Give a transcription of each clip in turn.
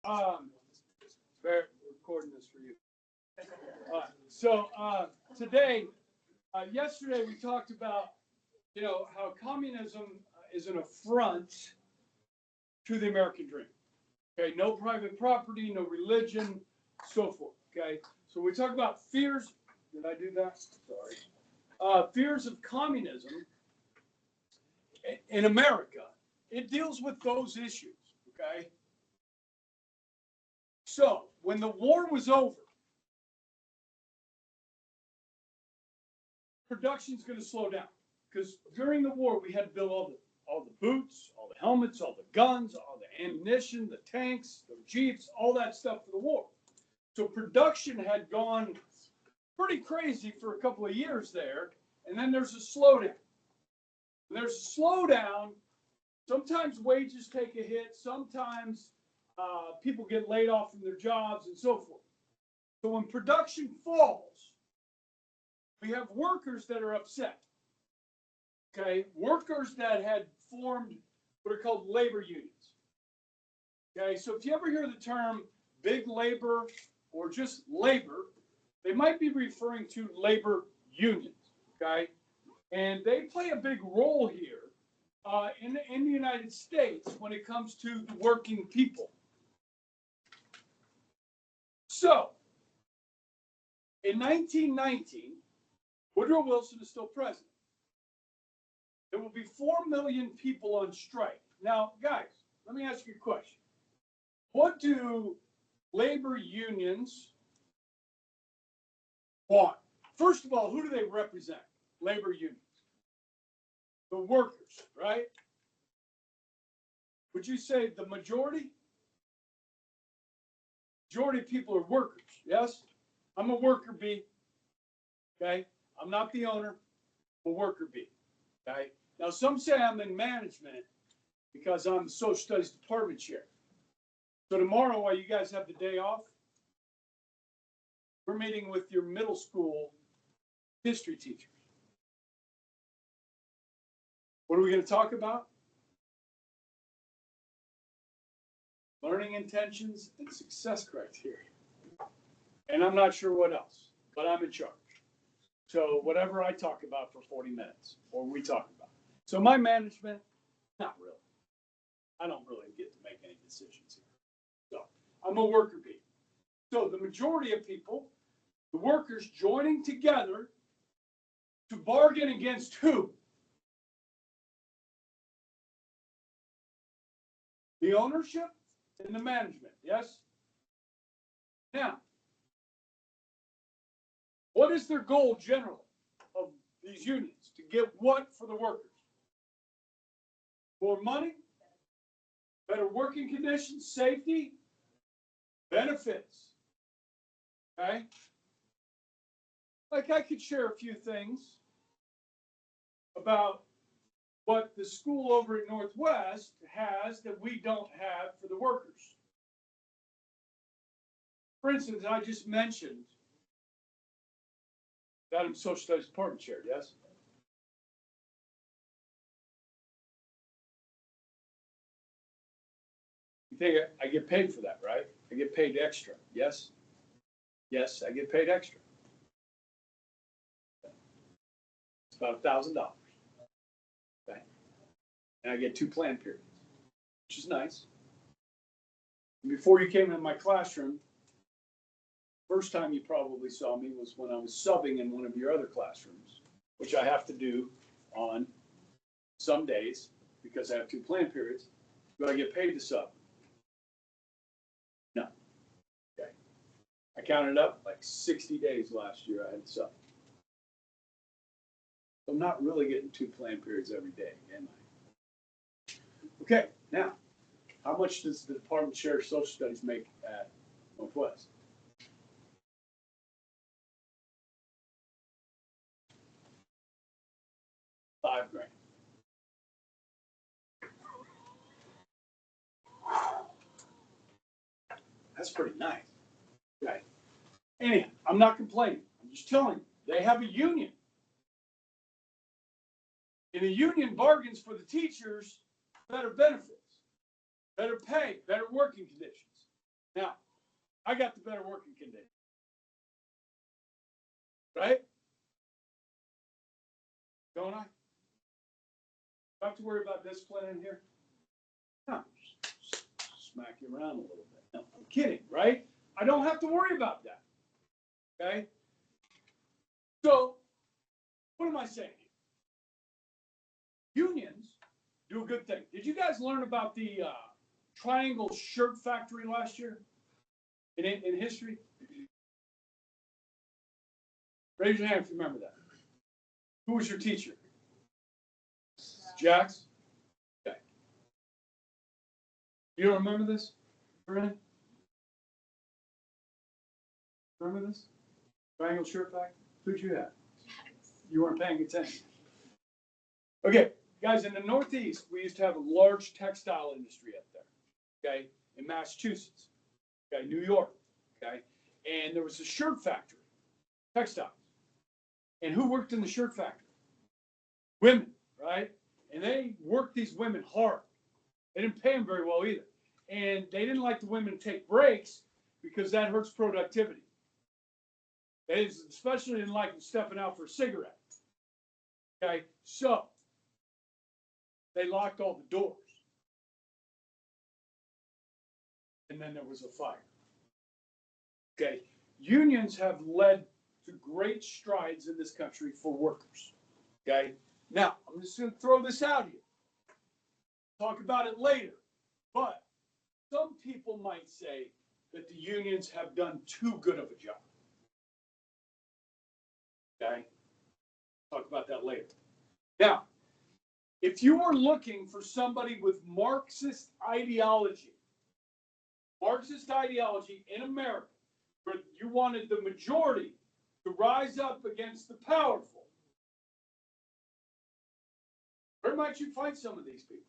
Um, we're recording this for you. Today, yesterday we talked about, how communism is an affront to the American dream. Okay, no private property, no religion, so forth. Okay, so we talk about fears. Did I do that? Sorry. Fears of communism in America. It deals with those issues. Okay. So when the war was over, production's going to slow down because during the war we had to build all the boots, all the helmets, all the guns, all the ammunition, the tanks, the jeeps, all that stuff for the war. So production had gone pretty crazy for a couple of years there, and then there's a slowdown. When there's a slowdown, sometimes wages take a hit, sometimes people get laid off from their jobs and so forth. So when production falls, we have workers that are upset. Okay, workers that had formed what are called labor unions. Okay, so if you ever hear the term big labor or just labor, they might be referring to labor unions. Okay, and they play a big role here in the United States when it comes to the working people. So, in 1919, Woodrow Wilson is still president. There will be 4 million people on strike. Now, guys, let me ask you a question. What do labor unions want? First of all, who do they represent? Labor unions. The workers, right? Would you say the majority? Majority of people are workers, yes? I'm a worker bee, okay? I'm not the owner, I'm a worker bee, okay? Now, some say I'm in management because I'm the social studies department chair. So tomorrow, while you guys have the day off, we're meeting with your middle school history teachers. What are we going to talk about? Learning intentions and success criteria. And I'm not sure what else, but I'm in charge. So whatever I talk about for 40 minutes, or we talk about. So my management, not really. I don't really get to make any decisions here. So I'm a worker bee. So the majority of people, the workers joining together to bargain against who? The ownership and the management, yes? Now, what is their goal generally of these unions? To get what for the workers? More money, better working conditions, safety, benefits. Okay? Like I could share a few things about what the school over at Northwest has that we don't have for the workers. For instance, I just mentioned that I'm social studies department chair, yes? You think I get paid for that, right? I get paid extra, yes? Yes, I get paid extra. It's about $1,000. Okay? And I get 2 plan periods, which is nice. And before you came in my classroom, first time you probably saw me was when I was subbing in one of your other classrooms, which I have to do on some days because I have 2 plan periods. Do I get paid to sub? No. Okay. I counted up like 60 days last year I had to sub. So I'm not really getting 2 plan periods every day, am I? Okay, now, how much does the department chair of social studies make at Northwest? $5,000. That's pretty nice. Okay. Anyhow, I'm not complaining. I'm just telling you, they have a union. And the union bargains for the teachers better benefits, better pay, better working conditions. Now, I got the better working condition. Right? Don't I? Do I have to worry about discipline in here? No. Just smack you around a little bit. No, I'm kidding, right? I don't have to worry about that. Okay? So, what am I saying? Unions do a good thing. Did you guys learn about the Triangle Shirt Factory last year in history? Raise your hand if you remember that. Who was your teacher? Jax? Okay. You don't remember this? Remember this? Triangle Shirt Factory? Who'd you have? You weren't paying attention. Okay, guys, in the Northeast, we used to have a large textile industry up there, okay, in Massachusetts, okay, New York, okay, and there was a shirt factory, textiles. And who worked in the shirt factory? Women, right? And they worked these women hard. They didn't pay them very well either. And they didn't like the women to take breaks because that hurts productivity. They especially didn't like them stepping out for a cigarette. Okay, so they locked all the doors. And then there was a fire. Okay, unions have led to great strides in this country for workers. Okay, now I'm just going to throw this out here. Talk about it later. But some people might say that the unions have done too good of a job. Okay, talk about that later. Now, if you were looking for somebody with Marxist ideology in America, where you wanted the majority to rise up against the powerful, where might you find some of these people?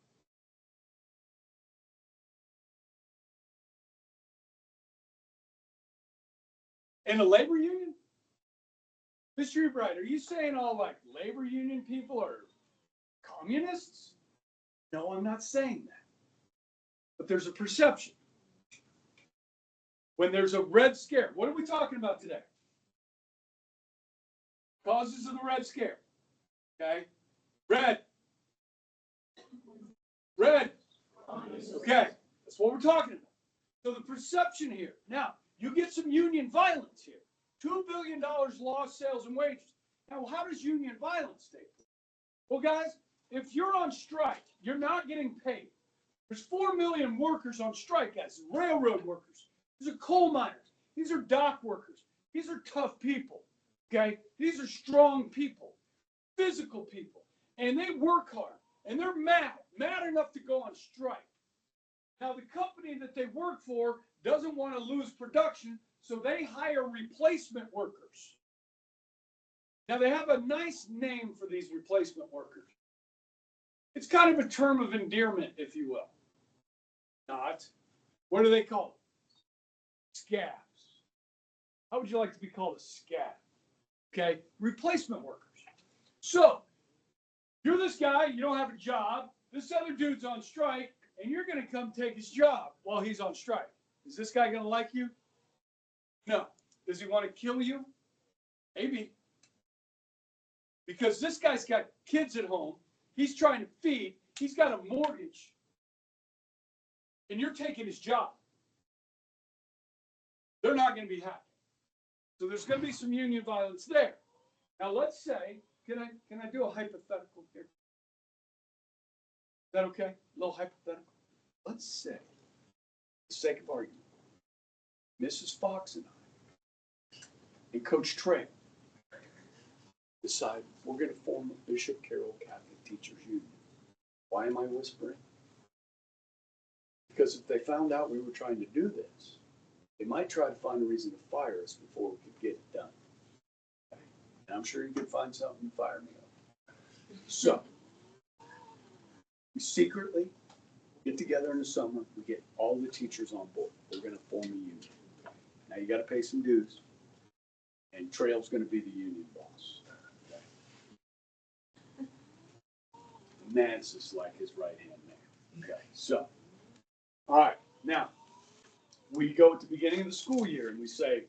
In a labor union? Mr. Ebright, are you saying all like labor union people are communists? No, I'm not saying that. But there's a perception. When there's a red scare, what are we talking about today? Causes of the red scare. Okay? Red. Okay, that's what we're talking about. So the perception here. Now, you get some union violence here. $2 billion lost sales and wages. Now, how does union violence take place? Well, guys, if you're on strike, you're not getting paid. There's 4 million workers on strike, guys. Railroad workers. These are coal miners. These are dock workers. These are tough people. Okay? These are strong people. Physical people. And they work hard. And they're mad enough to go on strike. Now, the company that they work for doesn't want to lose production, so they hire replacement workers. Now, they have a nice name for these replacement workers. It's kind of a term of endearment, if you will. Not. What do they call it? Scabs. How would you like to be called a scab? Okay, replacement workers. So, you're this guy, you don't have a job, this other dude's on strike, and you're going to come take his job while he's on strike. Is this guy going to like you? No. Does he want to kill you? Maybe. Because this guy's got kids at home, he's trying to feed, he's got a mortgage, and you're taking his job. They're not going to be happy. So there's going to be some union violence there. Now let's say, can I do a hypothetical here? Is that okay? A little hypothetical. Let's say, for the sake of argument, Mrs. Fox and I and Coach Trey decide we're going to form a Bishop Carroll Catholic Teachers Union. Why am I whispering? Because if they found out we were trying to do this, they might try to find a reason to fire us before we could get it done. Okay? And I'm sure you could find something to fire me on. So, we secretly get together in the summer, we get all the teachers on board. We're going to form a union. Now you got to pay some dues, and Trail's going to be the union boss. Okay? Nance is like his right hand man. Okay, so, all right, now we go at the beginning of the school year and we say,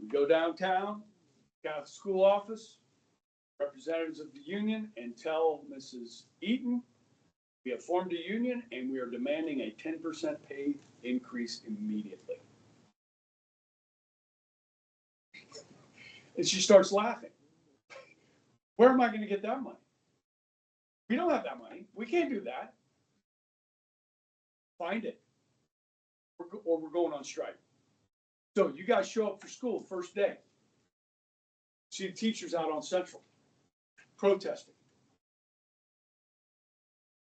we go downtown, got the school office, representatives of the union, and tell Mrs. Eaton, we have formed a union and we are demanding a 10% pay increase immediately. And she starts laughing. Where am I going to get that money? We don't have that money. We can't do that. Find it. Or we're going on strike. So you guys show up for school first day. See the teachers out on Central protesting.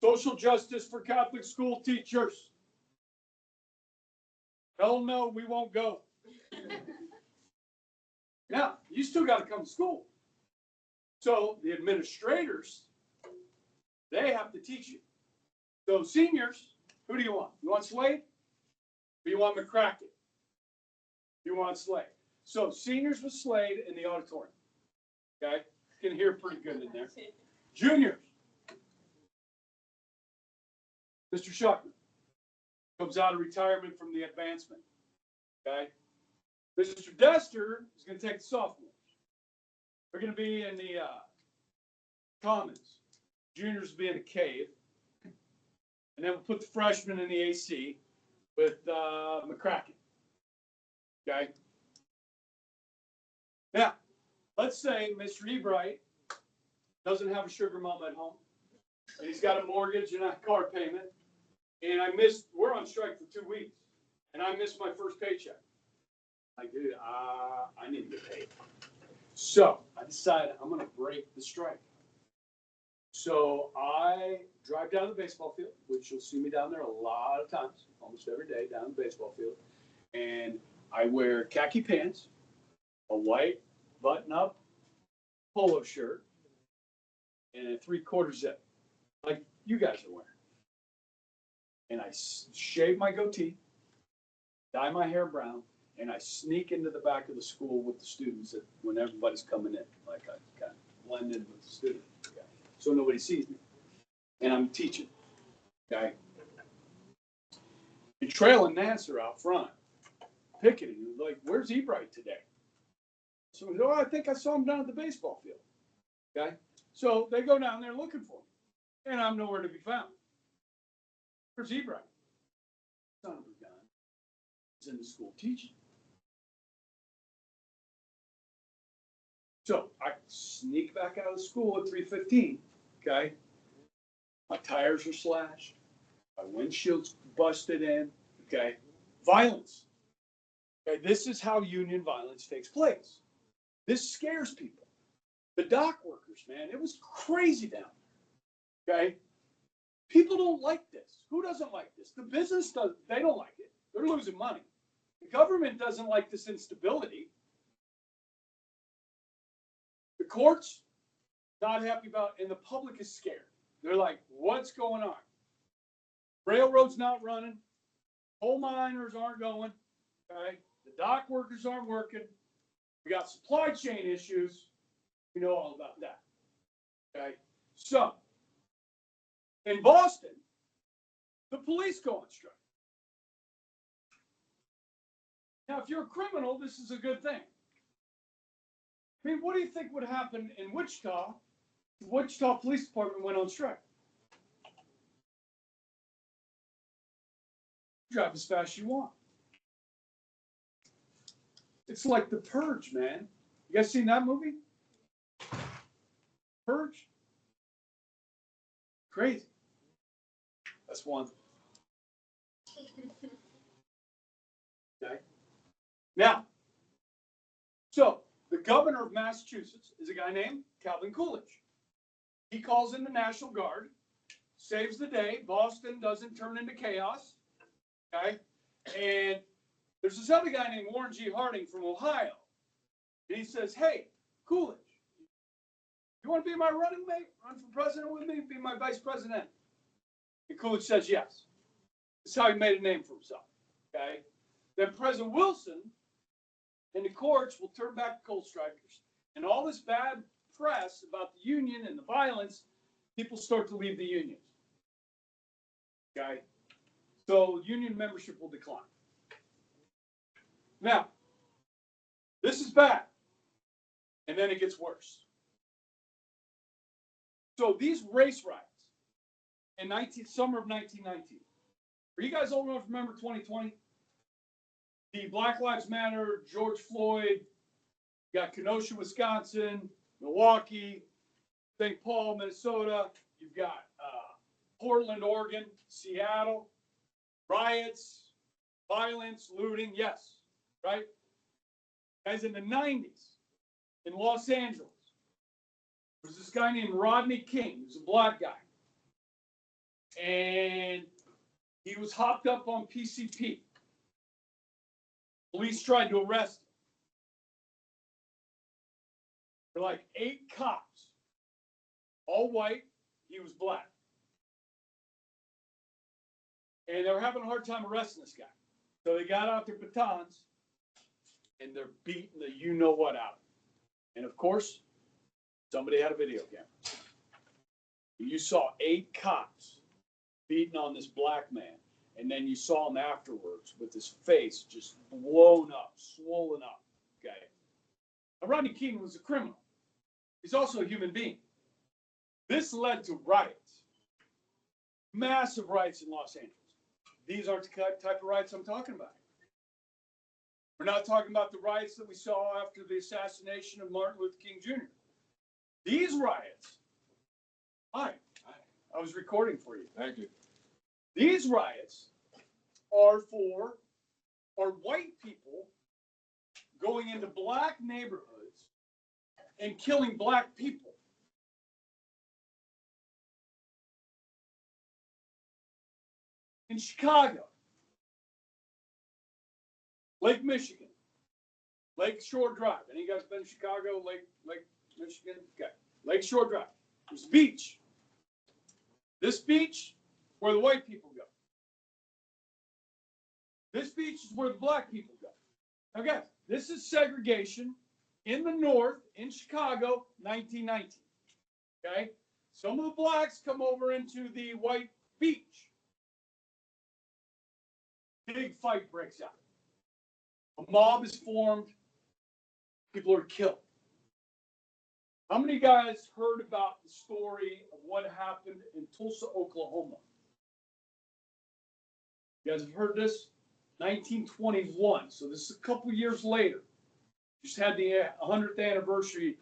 Social justice for Catholic school teachers. Hell no, we won't go. Now, you still got to come to school. So the administrators, they have to teach you. So seniors, who do you want? You want Slade? Or you want McCracken? You want Slade. So seniors with Slade in the auditorium. Okay? You can hear pretty good in there. Juniors. Mr. Shuckman comes out of retirement from the advancement. Okay? Mr. Dester is going to take the sophomores. They're going to be in the commons. Juniors will be in a cave. And then we'll put the freshmen in the AC with McCracken. Okay? Now, let's say Mr. Ebright doesn't have a sugar mom at home. And he's got a mortgage and a car payment. And we're on strike for 2 weeks. And I missed my first paycheck. Like, dude, I need to get paid. So I decided I'm going to break the strike. So I drive down to the baseball field, which you'll see me down there a lot of times, almost every day down the baseball field. And I wear khaki pants, a white button-up polo shirt, and a 3/4 zip, like you guys are wearing. And I shave my goatee, dye my hair brown, and I sneak into the back of the school with the students when everybody's coming in. Like I kind of blend in with the students, okay? So nobody sees me. And I'm teaching, okay? And Trail and Nance are out front, picketing. Like, where's Ebright today? So we go, I think I saw him down at the baseball field, okay? So they go down there looking for me, and I'm nowhere to be found. Where's Ebright? Son of a gun. He's in the school teaching. So I sneak back out of the school at 3:15, okay? My tires are slashed. My windshield's busted in, okay? Violence. Okay, this is how union violence takes place. This scares people. The dock workers, man, it was crazy down there, okay? People don't like this. Who doesn't like this? The business does. They don't like it. They're losing money. The government doesn't like this instability. The courts, not happy about, and the public is scared. They're like, what's going on? Railroad's not running. Coal miners aren't going. Okay? The dock workers aren't working. We got supply chain issues. We know all about that. Okay? So, in Boston, the police go on strike. Now, if you're a criminal, this is a good thing. I mean, what do you think would happen in Wichita? The Wichita Police Department went on strike. Drive as fast as you want. It's like The Purge, man. You guys seen that movie? Purge? Crazy. That's one. Okay. Now, so the governor of Massachusetts is a guy named Calvin Coolidge. He calls in the National Guard, saves the day. Boston doesn't turn into chaos. Okay. And there's this other guy named Warren G. Harding from Ohio. And he says, hey, Coolidge, you want to be my running mate? Run for president with me? Be my vice president? And Coolidge says yes. That's how he made a name for himself. Okay. Then President Wilson and the courts will turn back the coal strikers. And all this bad press about the union and the violence, people start to leave the unions. Okay. So union membership will decline. Now, this is bad. And then it gets worse. So these race riots in summer of 1919. Are you guys old enough to remember 2020? The Black Lives Matter, George Floyd, you got Kenosha, Wisconsin, Milwaukee, St. Paul, Minnesota. You've got Portland, Oregon, Seattle, riots, violence, looting. Yes, right? Guys, in the 90s in Los Angeles, there was this guy named Rodney King. He was a black guy. And he was hopped up on PCP. Police tried to arrest him. There were like 8 cops, all white. He was black. And they were having a hard time arresting this guy. So they got out their batons, and they're beating the you-know-what out of him. And, of course, somebody had a video camera. You saw 8 cops beating on this black man. And then you saw him afterwards with his face just blown up, swollen up. Okay. Now, Rodney King was a criminal. He's also a human being. This led to riots. Massive riots in Los Angeles. These aren't the type of riots I'm talking about. We're not talking about the riots that we saw after the assassination of Martin Luther King Jr. These riots, I was recording for you. Thank you. These riots are white people going into black neighborhoods and killing black people. In Chicago, Lake Michigan, Lake Shore Drive. Any of you guys been to Chicago, Lake Michigan? Okay. Lake Shore Drive. There's a beach. This beach, where the white people go. This beach is where the black people go. Now, guys, this is segregation in the north, in Chicago, 1919. Okay? Some of the blacks come over into the white beach. Big fight breaks out. A mob is formed. People are killed. How many guys heard about the story of what happened in Tulsa, Oklahoma? You guys have heard this? 1921. So this is a couple years later. Just had the 100th anniversary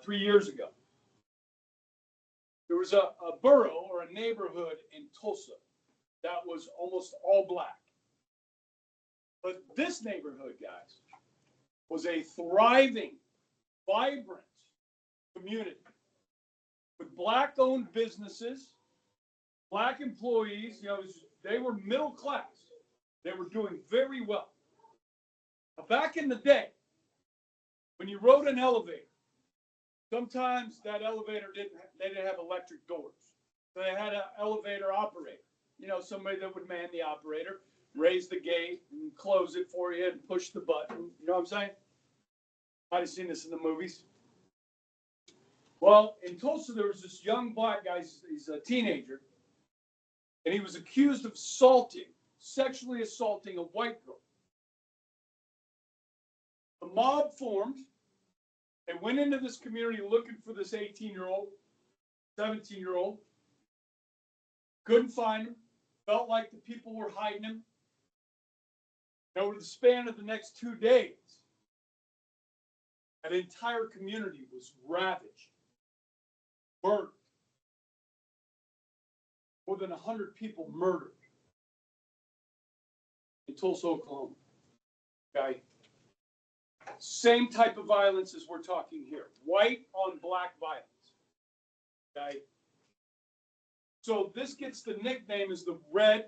3 years ago. There was a borough or a neighborhood in Tulsa that was almost all black. But this neighborhood, guys, was a thriving, vibrant community with black-owned businesses, black employees. You know, they were middle class. They were doing very well. Now, back in the day, when you rode an elevator, sometimes that elevator didn't have electric doors. So they had an elevator operator. You know, somebody that would man the operator, raise the gate and close it for you and push the button. You know what I'm saying? Might have seen this in the movies. Well, in Tulsa, there was this young black guy. He's a teenager. And he was accused of sexually assaulting a white girl. The mob formed. They went into this community looking for this 18-year-old, 17-year-old. Couldn't find him. Felt like the people were hiding him. And over the span of the next 2 days, an entire community was ravaged, burned. More than 100 people murdered in Tulsa, Oklahoma. Okay? Same type of violence as we're talking here. White on black violence. Okay? So this gets the nickname as the Red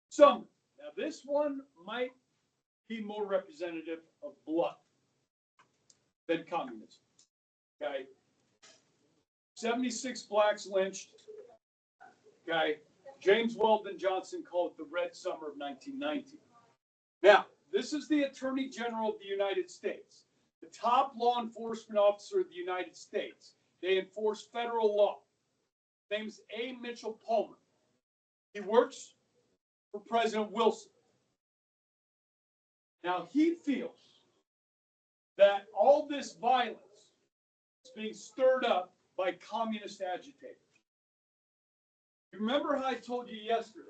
Summer. Now this one might be more representative of blood than communism. Okay? 76 blacks lynched. Okay? James Weldon Johnson called it the Red Summer of 1919. Now, this is the Attorney General of the United States, the top law enforcement officer of the United States. They enforce federal law. His name is A. Mitchell Palmer. He works for President Wilson. Now, he feels that all this violence is being stirred up by communist agitators. You remember how I told you yesterday?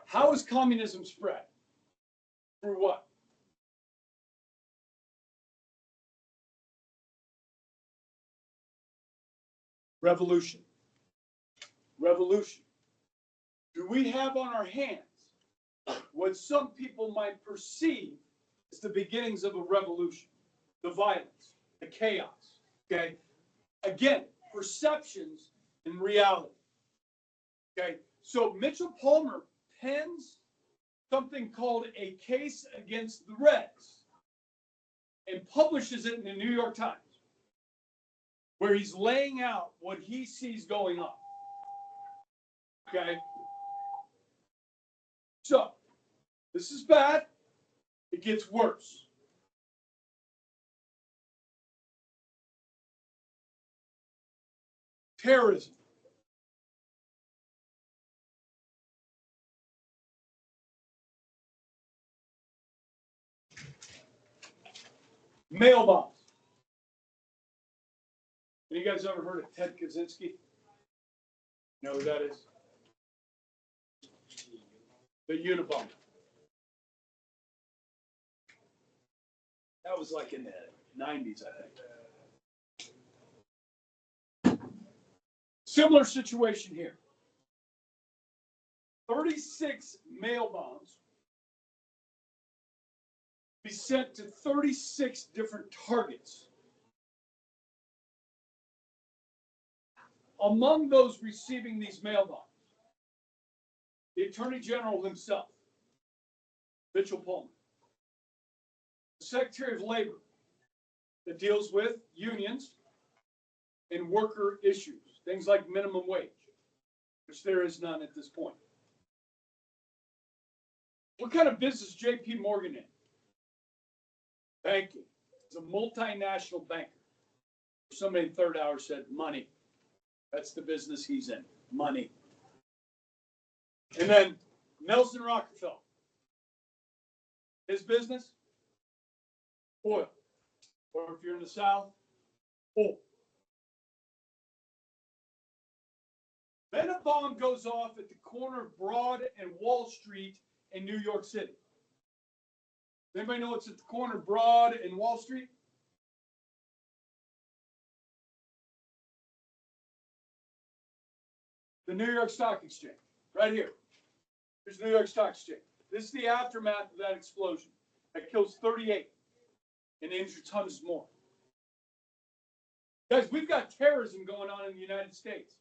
How is communism spread? Through what? Revolution. Revolution. Do we have on our hands what some people might perceive as the beginnings of a revolution? The violence, the chaos, okay? Again, perceptions and reality, okay? So Mitchell Palmer pens something called A Case Against the Reds and publishes it in the New York Times, where he's laying out what he sees going on, okay? So, this is bad. It gets worse. Terrorism. Mail bombs. You guys ever heard of Ted Kaczynski? You know who that is? The Unabomber. That was like in the 90s, I think. Similar situation here. 36 mail bombs be sent to 36 different targets. Among those receiving these mail bombs, the Attorney General himself, Mitchell Palmer, the Secretary of Labor that deals with unions and worker issues, things like minimum wage, which there is none at this point. What kind of business is J.P. Morgan in? Banking. He's a multinational banker. Somebody in the third hour said money. That's the business he's in, money. And then Nelson Rockefeller. His business? Oil. Or if you're in the South, oil. Then a bomb goes off at the corner of Broad and Wall Street in New York City. Anybody know what's at the corner of Broad and Wall Street? The New York Stock Exchange, right here. Here's the New York Stock Exchange. This is the aftermath of that explosion that kills 38 and injures hundreds more. Guys, we've got terrorism going on in the United States.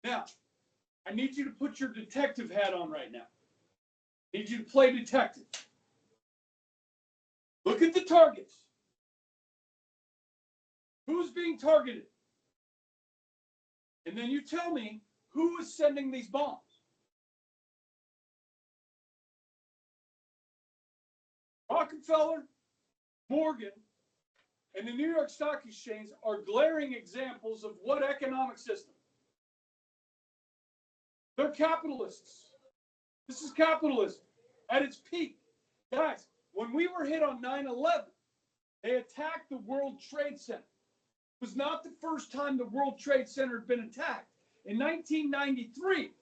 Now, I need you to put your detective hat on right now. I need you to play detective. Look at the targets. Who's being targeted? And then you tell me who is sending these bombs. Rockefeller, Morgan, and the New York Stock Exchange are glaring examples of what economic system? They're capitalists. This is capitalism at its peak. Guys, when we were hit on 9/11, they attacked the World Trade Center. It was not the first time the World Trade Center had been attacked. In 1993,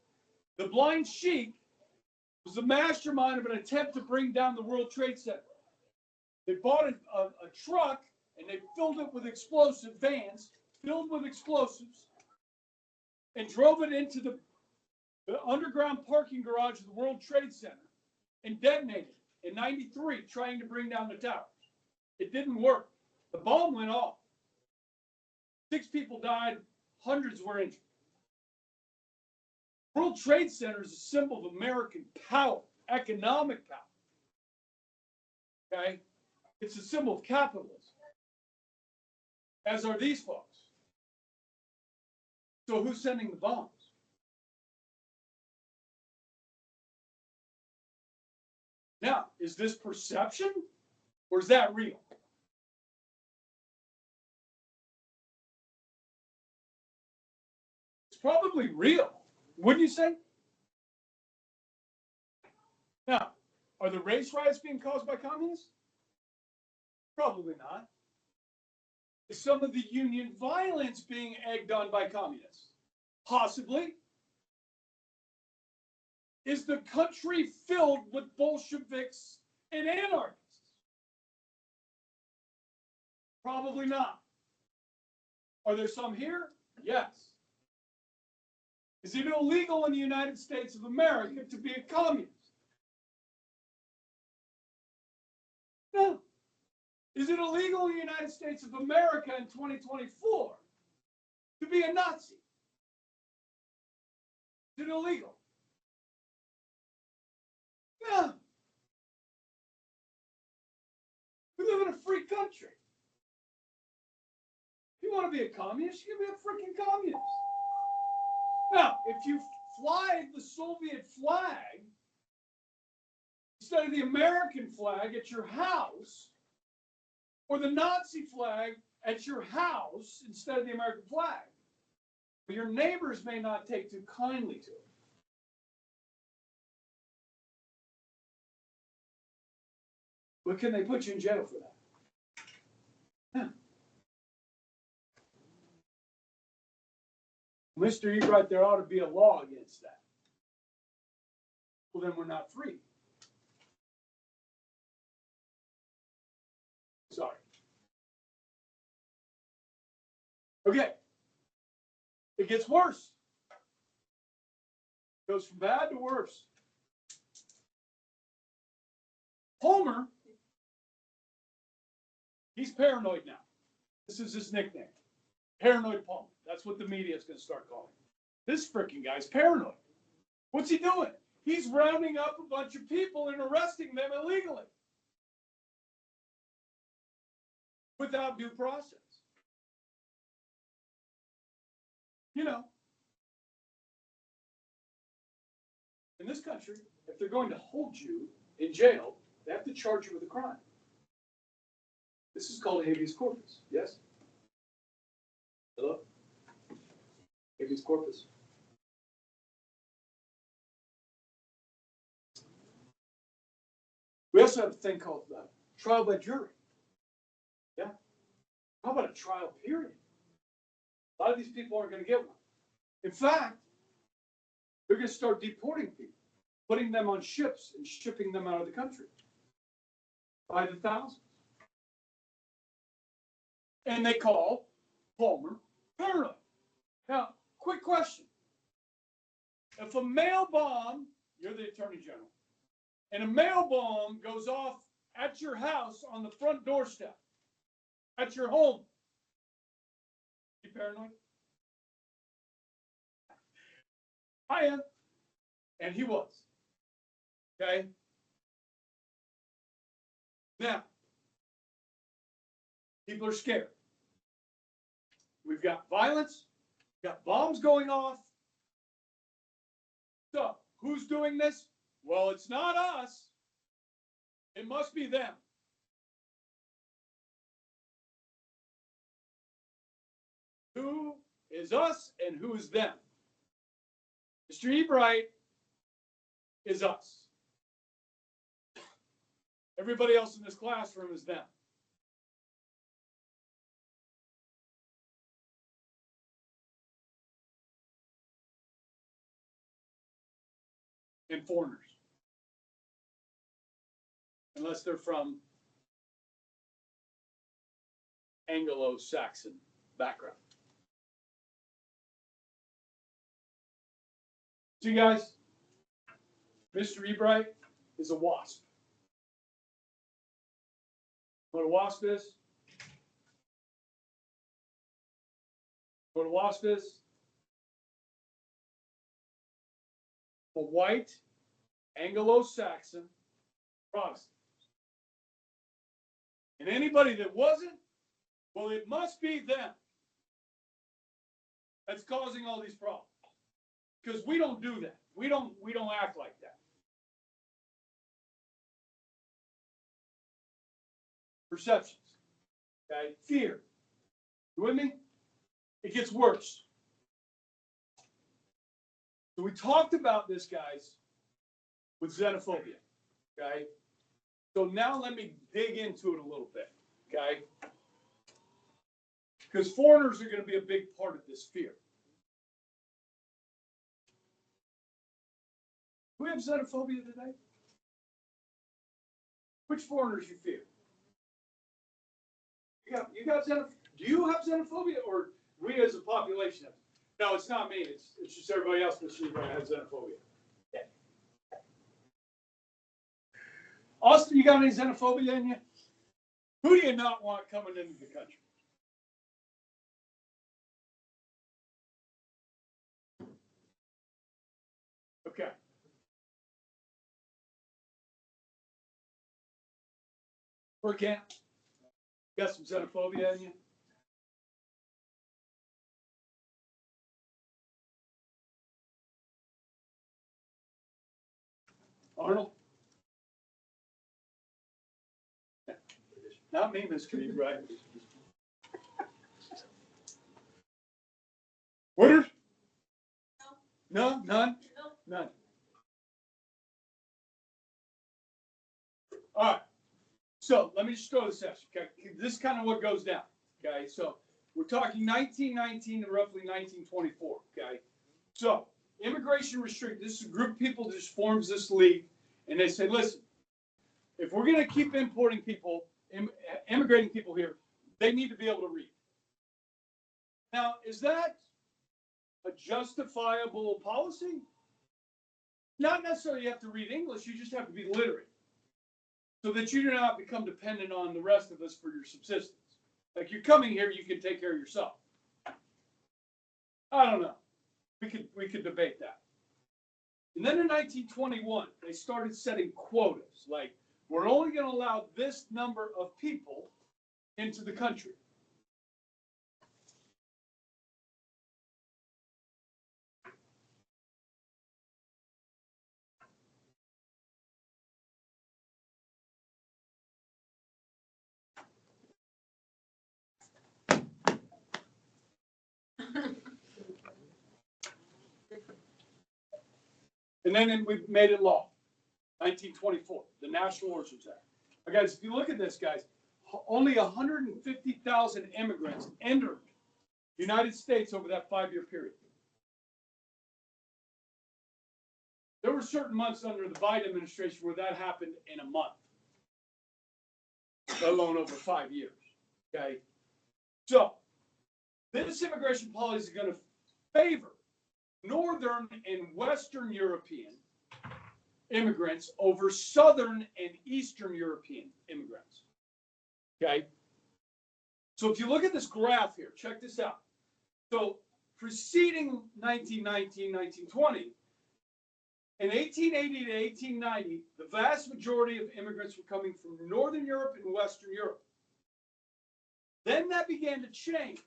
the Blind Sheik was the mastermind of an attempt to bring down the World Trade Center. They bought a truck and they filled it with explosive vans, filled with explosives, and drove it into the underground parking garage of the World Trade Center and detonated in 93, trying to bring down the towers. It didn't work. The bomb went off. 6 people died, hundreds were injured. World Trade Center is a symbol of American power, economic power. Okay? It's a symbol of capitalism, as are these folks. So who's sending the bombs? Now, is this perception or is that real? It's probably real, wouldn't you say? Now, are the race riots being caused by communists? Probably not. Is some of the union violence being egged on by communists? Possibly. Is the country filled with Bolsheviks and anarchists? Probably not. Are there some here? Yes. Is it illegal in the United States of America to be a communist? No. Is it illegal in the United States of America in 2024 to be a Nazi? Is it illegal? No. We live in a free country. If you want to be a communist, you can be a freaking communist. Now, if you fly the Soviet flag instead of the American flag at your house, or the Nazi flag at your house instead of the American flag, your neighbors may not take too kindly to it. But can they put you in jail for that? Yeah. Mr. Ebright, there ought to be a law against that. Well, then we're not free. Sorry. Okay. It gets worse. It goes from bad to worse. Homer, he's paranoid now. This is his nickname. Paranoid Palmer. That's what the media is going to start calling him. This freaking guy's paranoid. What's he doing? He's rounding up a bunch of people and arresting them illegally without due process. You know, in this country, if they're going to hold you in jail, they have to charge you with a crime. This is called habeas corpus. Yes? Hello? Habeas corpus. We also have a thing called trial by jury. Yeah? How about a trial period? A lot of these people aren't going to get one. In fact, they're going to start deporting people, putting them on ships and shipping them out of the country by the thousands. And they call Palmer paranoid. Now, quick question. If a mail bomb, you're the Attorney General, and a mail bomb goes off at your house on the front doorstep, at your home, you paranoid? I am. And he was. Okay? Now, people are scared. We've got violence. We've got bombs going off. So, who's doing this? Well, it's not us. It must be them. Who is us and who is them? Mr. Ebright is us. Everybody else in this classroom is them. And foreigners. Unless they're from Anglo-Saxon background. See, guys, Mr. Ebright is a wasp. What a wasp is? What a wasp is? A white Anglo-Saxon Protestant. And anybody that wasn't, well, it must be them that's causing all these problems. Because we don't do that. We don't act like that. Perceptions. Okay? Fear. You with me? It gets worse. So we talked about this, guys, with xenophobia. Okay? So now let me dig into it a little bit, okay? Because foreigners are going to be a big part of this fear. Do we have xenophobia today? Which foreigners you fear? You got xenophobia? Do you have xenophobia, or we as a population have? No, it's not me. It's just everybody else in the street that has xenophobia. Yeah. Austin, you got any xenophobia in you? Who do you not want coming into the country? Okay. Or can't? Got some xenophobia in you? Arnold? Not me, Miss Kitty, right? Woodard? No, none? None. All right. So let me just throw this at you. Okay, this is kind of what goes down. Okay, so we're talking 1919 to roughly 1924. Okay, so immigration restrict. This is a group of people that just forms this league, and they say, listen, if we're going to keep importing people, immigrating people here, they need to be able to read. Now, is that a justifiable policy? Not necessarily you have to read English, you just have to be literate so that you do not become dependent on the rest of us for your subsistence. Like you're coming here, you can take care of yourself. I don't know. We could debate that. And then in 1921, they started setting quotas. Like, we're only going to allow this number of people into the country. And then we made it law, 1924, the National Origins Act. Now, guys, if you look at this, guys, only 150,000 immigrants entered the United States over that 5-year period. There were certain months under the Biden administration where that happened in a month, let alone over 5 years. Okay, so this immigration policy is going to favor Northern and Western European immigrants over Southern and Eastern European immigrants. Okay, so if you look at this graph here, check this out. So preceding 1919, 1920, in 1880 to 1890, the vast majority of immigrants were coming from Northern Europe and Western Europe. Then that began to change.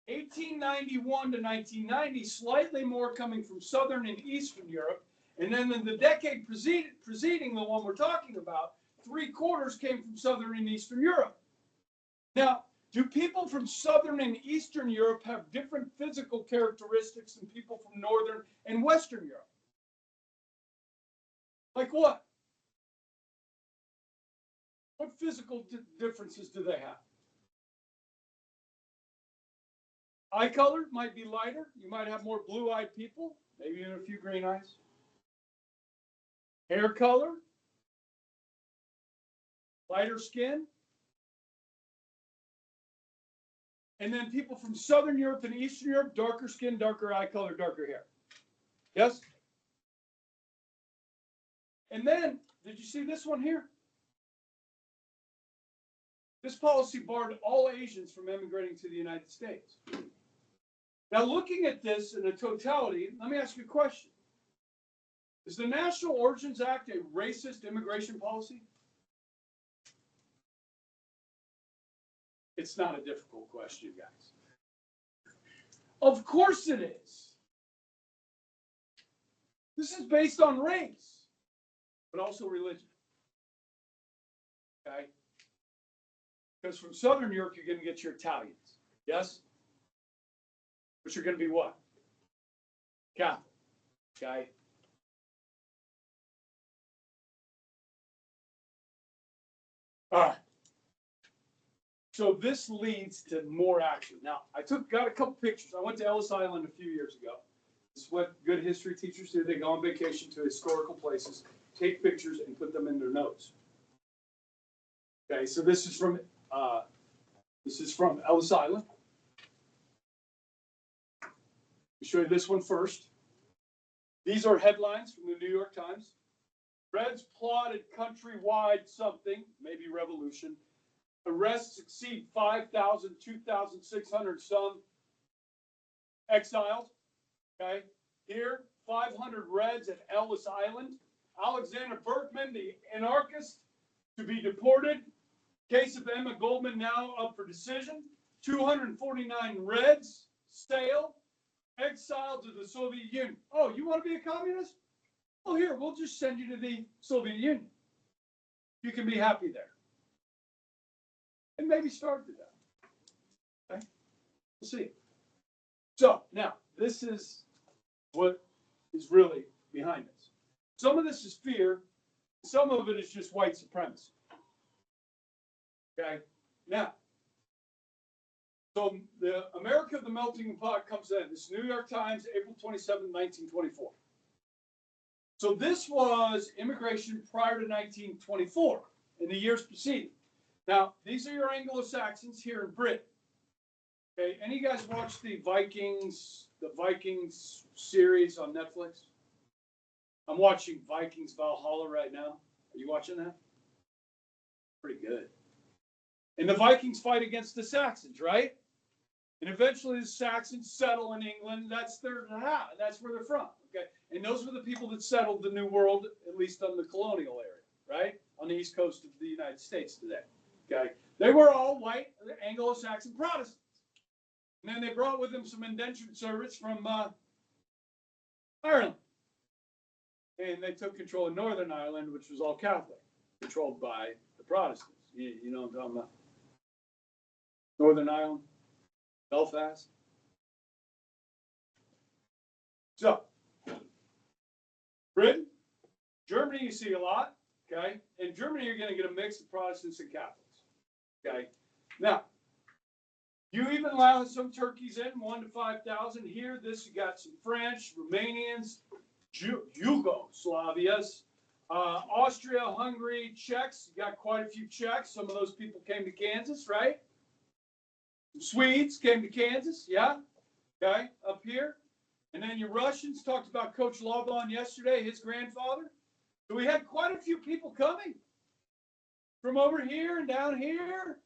1891 to 1990, slightly more coming from Southern and Eastern Europe. And then in the decade preceding the one we're talking about, 3/4 came from Southern and Eastern Europe. Now, do people from Southern and Eastern Europe have different physical characteristics than people from Northern and Western Europe? Like what? What physical differences do they have? Eye color might be lighter. You might have more blue-eyed people, maybe even a few green eyes. Hair color, lighter skin. And then people from Southern Europe and Eastern Europe, darker skin, darker eye color, darker hair. Yes? And then, did you see this one here? This policy barred all Asians from immigrating to the United States. Now, looking at this in a totality, let me ask you a question. Is the National Origins Act a racist immigration policy? It's not a difficult question, guys. Of course it is. This is based on race, but also religion. Okay? Because from Southern Europe, you're going to get your Italians. Yes? But you're going to be what? Catholic. Okay? All right. So this leads to more action. Now, got a couple pictures. I went to Ellis Island a few years ago. This is what good history teachers do. They go on vacation to historical places, take pictures, and put them in their notes. Okay, so this is from Ellis Island. I'll show you this one first. These are headlines from the New York Times. Reds plotted countrywide something, maybe revolution. Arrests exceed 5,000, 2,600 some exiled. Okay, here 500 Reds at Ellis Island. Alexander Berkman, the anarchist, to be deported. Case of Emma Goldman now up for decision. 249 Reds sail, exiled to the Soviet Union. Oh, you want to be a communist? Oh, here, we'll just send you to the Soviet Union. You can be happy there. And maybe starve to death. Okay? We'll see. So, now, this is what is really behind this. Some of this is fear. Some of it is just white supremacy. Okay? Now, so the America of the Melting Pot comes in. This is New York Times, April 27, 1924. So this was immigration prior to 1924, in the years preceding. Now, these are your Anglo-Saxons here in Britain. Okay, any of you guys watch the Vikings series on Netflix? I'm watching Vikings Valhalla right now. Are you watching that? Pretty good. And the Vikings fight against the Saxons, right? And eventually the Saxons settle in England. That's where they're from. Okay, and those were the people that settled the New World, at least on the colonial area, right? On the east coast of the United States today. Okay, they were all white Anglo-Saxon Protestants. And then they brought with them some indentured servants from Ireland. And they took control of Northern Ireland, which was all Catholic, controlled by the Protestants. You know what I'm talking about? Northern Ireland, Belfast. So, Britain, Germany you see a lot, okay? In Germany you're going to get a mix of Protestants and Catholics, okay? Now, you even allow some turkeys in, 1 to 5,000. Here, you got some French, Romanians, Yugoslavias, Austria, Hungary, Czechs. You got quite a few Czechs. Some of those people came to Kansas, right? Some Swedes came to Kansas, yeah? Okay, up here. And then your Russians, talked about Coach Laban yesterday, his grandfather. So we had quite a few people coming from over here and down here,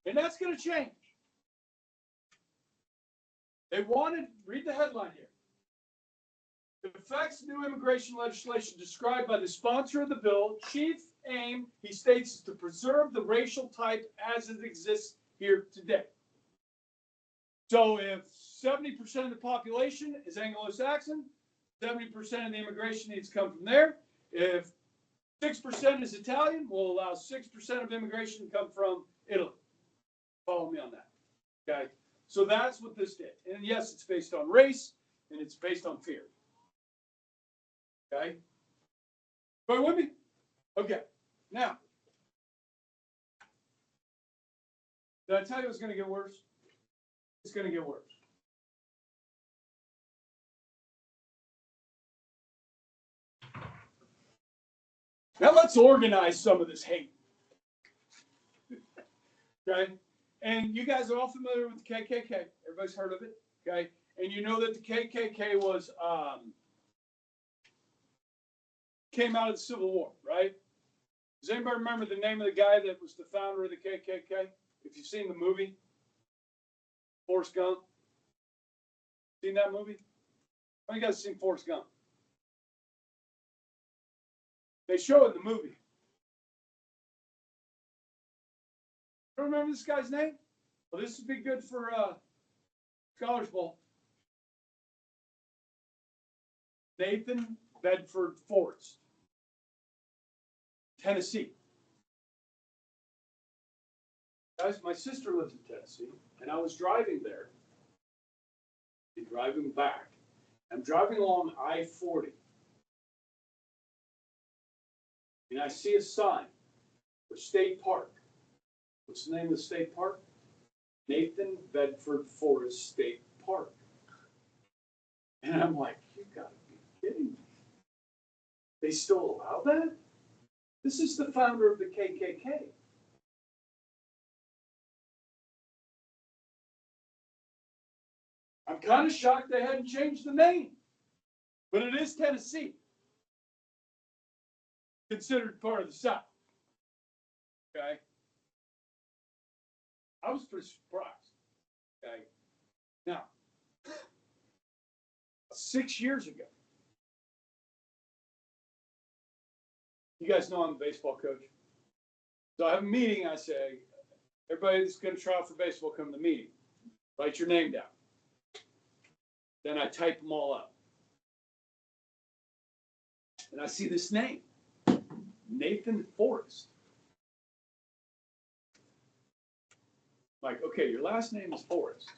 and that's going to change. They wanted, read the headline here. The effects of new immigration legislation described by the sponsor of the bill, chief aim, he states, is to preserve the racial type as it exists here today. So if 70% of the population is Anglo-Saxon, 70% of the immigration needs to come from there. If 6% is Italian, we'll allow 6% of immigration to come from Italy. Follow me on that. Okay? So that's what this did. And yes, it's based on race, and it's based on fear. Okay? Going with me? Okay. Now, did I tell you it was going to get worse? It's going to get worse. Now let's organize some of this hate. Okay? And you guys are all familiar with the KKK. Everybody's heard of it. Okay? And you know that the KKK was came out of the Civil War, right? Does anybody remember the name of the guy that was the founder of the KKK? If you've seen the movie, Forrest Gump. Seen that movie? How many guys seen Forrest Gump? They show it in the movie. You don't remember this guy's name? Well, this would be good for Scholars Bowl. Nathan Bedford Forrest, Tennessee. Guys, my sister lives in Tennessee, and I was driving there and driving back. I'm driving along I-40, and I see a sign for State Park. What's the name of the state park? Nathan Bedford Forest State Park. And I'm like, you gotta be kidding me. They still allow that? This is the founder of the KKK. I'm kind of shocked they hadn't changed the name. But it is Tennessee. Considered part of the South. Okay? I was pretty surprised. Okay? Now, 6 years ago, you guys know I'm a baseball coach. So I have a meeting. I say, everybody that's going to try out for baseball, come to the meeting. Write your name down. Then I type them all up. And I see this name, Nathan Forrest. Like, okay, your last name is Forrest.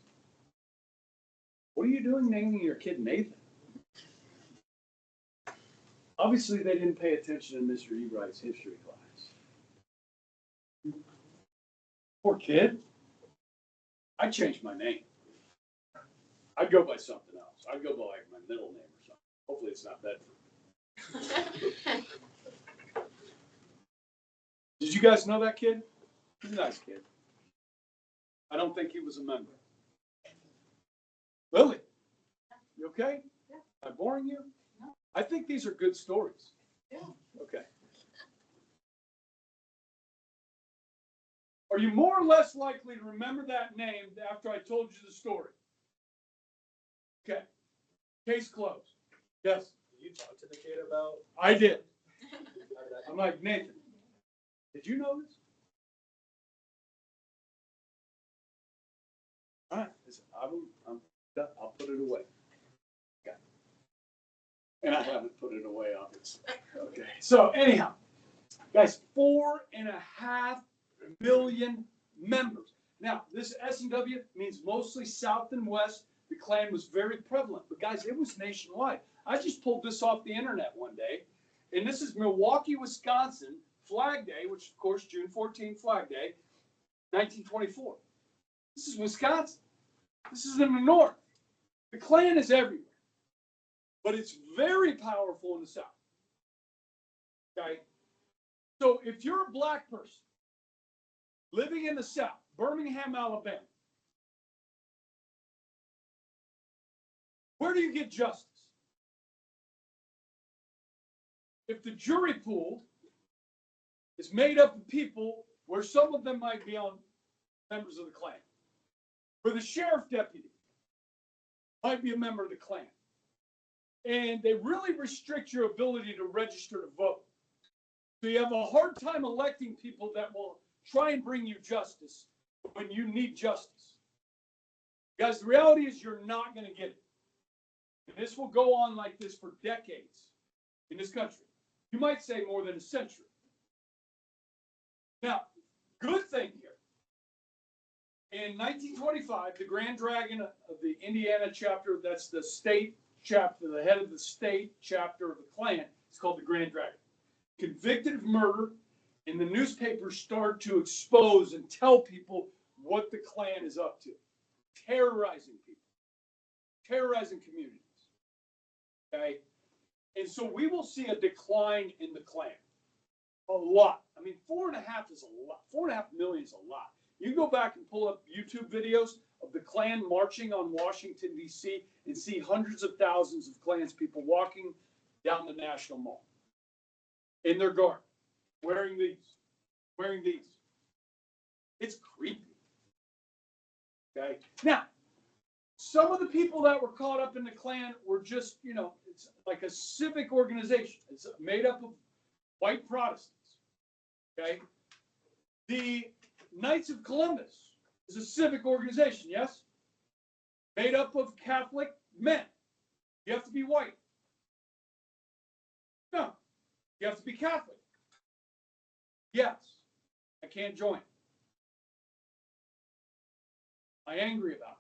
What are you doing naming your kid Nathan? Obviously, they didn't pay attention in Mr. Ebright's history class. Poor kid. I changed my name. I'd go by something else. I'd go by like my middle name or something. Hopefully it's not Bedford. Did you guys know that kid? He's a nice kid. I don't think he was a member. Lily, you okay? Yeah. Am I boring you? No. I think these are good stories. Yeah. Okay. Are you more or less likely to remember that name after I told you the story? Okay. Case closed. Yes. Did you talk to the kid about? I did. How did that I'm like, Nathan, did you know this? All right. Listen, I'm done. I'll put it away. Okay. And I haven't put it away, obviously. Okay. So anyhow, guys, 4.5 million members. Now, this S&W means mostly South and West. The Klan was very prevalent. But guys, it was nationwide. I just pulled this off the internet one day. And this is Milwaukee, Wisconsin, Flag Day, which of course, June 14th, Flag Day, 1924. This is Wisconsin. This is in the north. The Klan is everywhere. But it's very powerful in the South. Okay? So if you're a black person living in the South, Birmingham, Alabama, where do you get justice? If the jury pool is made up of people where some of them might be on members of the Klan, where the sheriff deputy might be a member of the Klan, and they really restrict your ability to register to vote. So you have a hard time electing people that will try and bring you justice when you need justice. Guys, the reality is you're not going to get it. And this will go on like this for decades in this country. You might say more than a century. Now, good thing here. In 1925, the Grand Dragon of the Indiana chapter, that's the state chapter, the head of the state chapter of the Klan, it's called the Grand Dragon, convicted of murder, and the newspapers start to expose and tell people what the Klan is up to. Terrorizing people. Terrorizing communities. Okay? And so we will see a decline in the Klan. A lot. I mean, 4.5 is a lot. 4.5 million is a lot. You go back and pull up YouTube videos of the Klan marching on Washington, D.C., and see hundreds of thousands of Klans people walking down the National Mall in their garb, wearing these. It's creepy. Okay? Now, some of the people that were caught up in the Klan were just, it's like a civic organization. It's made up of white Protestants. Okay? The Knights of Columbus is a civic organization, yes? Made up of Catholic men. You have to be white. No. You have to be Catholic. Yes. I can't join. I'm angry about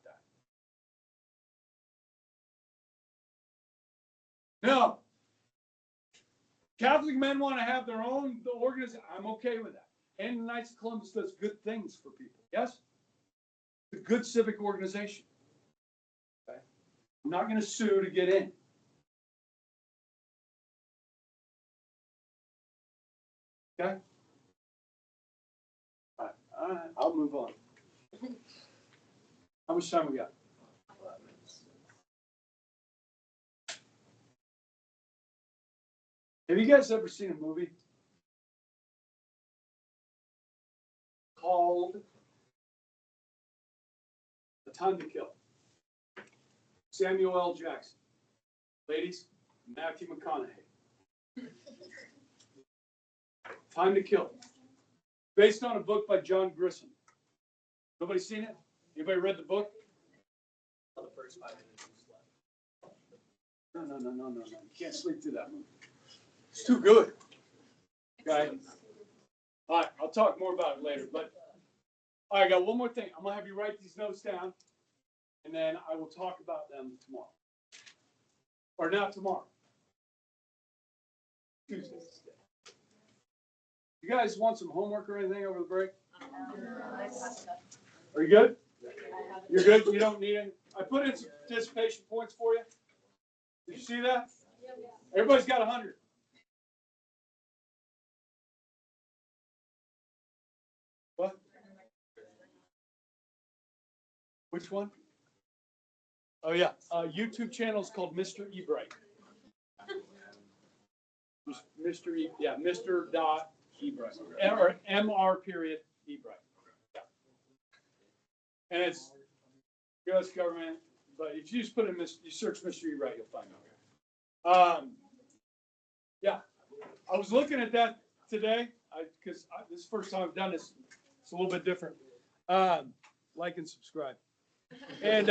that. No. Catholic men want to have their own organization. I'm okay with that. And the Knights of Columbus does good things for people. Yes? It's a good civic organization. Okay? I'm not going to sue to get in. Okay? All right, I'll move on. How much time we got? Have you guys ever seen a movie called A Time to Kill? Samuel L. Jackson. Ladies, Matthew McConaughey. Time to Kill. Based on a book by John Grisham. Nobody seen it? Anybody read the book? The first 5 minutes you slept. No. You can't sleep through that movie. It's too good. Okay? All right, I'll talk more about it later. But all right, I got one more thing. I'm going to have you write these notes down, and then I will talk about them tomorrow. Or not tomorrow. Tuesday. You guys want some homework or anything over the break? Are you good? You're good? You don't need any? I put in some participation points for you. Did you see that? Everybody's got 100. What? Which one? Oh, yeah. YouTube channel is called Mr. Ebright. Mr. E, yeah, Mr. Dot Ebright. Or MR period Ebright. Yeah. And it's U.S. government, but if you just put in you search Mr. Ebright, you'll find out. Yeah. I was looking at that today because this is the first time I've done this. It's a little bit different. Like and subscribe. And